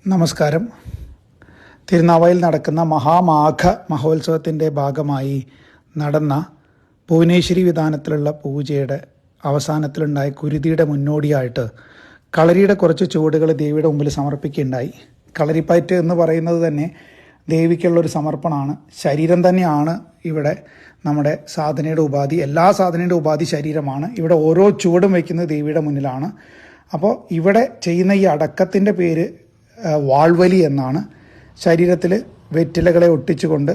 നമസ്കാരം. തിരുനാവായിൽ നടക്കുന്ന മഹാമാഘ മഹോത്സവത്തിൻ്റെ ഭാഗമായി നടന്ന ഭുവനേശ്വരി വിധാനത്തിലുള്ള പൂജയുടെ അവസാനത്തിലുണ്ടായ കുരുതിയുടെ മുന്നോടിയായിട്ട് കളരിയുടെ കുറച്ച് ചുവടുകൾ ദേവിയുടെ മുമ്പിൽ സമർപ്പിക്കുകയുണ്ടായി. കളരിപ്പയറ്റ് എന്ന് പറയുന്നത് തന്നെ ദേവിക്കുള്ളൊരു സമർപ്പണമാണ്. ശരീരം തന്നെയാണ് ഇവിടെ നമ്മുടെ സാധനയുടെ ഉപാധി. എല്ലാ സാധനയുടെ ഉപാധി ശരീരമാണ്. ഇവിടെ ഓരോ ചുവടും വയ്ക്കുന്നത് ദേവിയുടെ മുന്നിലാണ്. അപ്പോൾ ഇവിടെ ചെയ്യുന്ന ഈ അടക്കത്തിൻ്റെ പേര് വാൾവലി എന്നാണ്. ശരീരത്തിൽ വെറ്റിലകളെ ഒട്ടിച്ചുകൊണ്ട്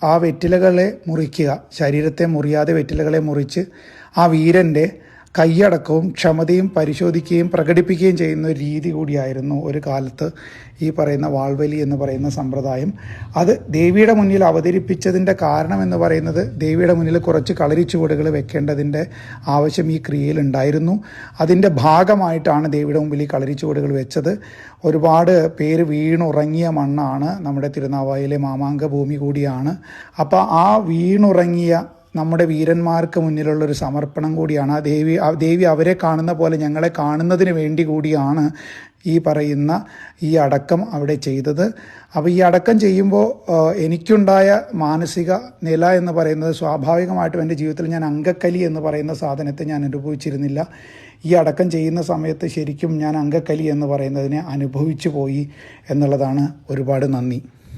ആ വെറ്റിലകളെ മുറിക്കുക, ശരീരത്തെ മുറിയാതെ വെറ്റിലകളെ മുറിച്ച് ആ വീരൻ്റെ കൈയടക്കവും ക്ഷമതയും പരിശോധിക്കുകയും പ്രകടിപ്പിക്കുകയും ചെയ്യുന്ന ഒരു രീതി കൂടിയായിരുന്നു ഒരു കാലത്ത് ഈ പറയുന്ന വാൾവലി എന്ന് പറയുന്ന സമ്പ്രദായം. അത് ദേവിയുടെ മുന്നിൽ അവതരിപ്പിച്ചതിൻ്റെ കാരണം എന്ന് പറയുന്നത് ദേവിയുടെ മുന്നിൽ കുറച്ച് കളരിച്ചുവടുകൾ വെക്കേണ്ടതിൻ്റെ ആവശ്യം ഈ ക്രിയയിൽ ഉണ്ടായിരുന്നു. അതിൻ്റെ ഭാഗമായിട്ടാണ് ദേവിയുടെ മുമ്പിൽ ഈ കളരിച്ചുവടുകൾ വെച്ചത്. ഒരുപാട് പേര് വീണുറങ്ങിയ മണ്ണാണ്. നമ്മുടെ തിരുനാവായിലെ മാമാങ്ക ഭൂമി കൂടിയാണ്. അപ്പോൾ ആ വീണുറങ്ങിയ നമ്മുടെ വീരന്മാർക്ക് മുന്നിലുള്ളൊരു സമർപ്പണം കൂടിയാണ്. ദേവി അവരെ കാണുന്ന പോലെ ഞങ്ങളെ കാണുന്നതിന് വേണ്ടി കൂടിയാണ് ഈ പറയുന്ന ഈ അടക്കം അവിടെ ചെയ്തത്. അപ്പോൾ ഈ അടക്കം ചെയ്യുമ്പോൾ എനിക്കുണ്ടായ മാനസിക നില എന്ന് പറയുന്നത്, സ്വാഭാവികമായിട്ടും എൻ്റെ ജീവിതത്തിൽ ഞാൻ അങ്കക്കലി എന്ന് പറയുന്ന സാധനത്തെ ഞാൻ അനുഭവിച്ചിരുന്നില്ല. ഈ അടക്കം ചെയ്യുന്ന സമയത്ത് ശരിക്കും ഞാൻ അങ്കക്കലി എന്ന് പറയുന്നതിനെ അനുഭവിച്ചു പോയി എന്നുള്ളതാണ്. ഒരുപാട് നന്ദി.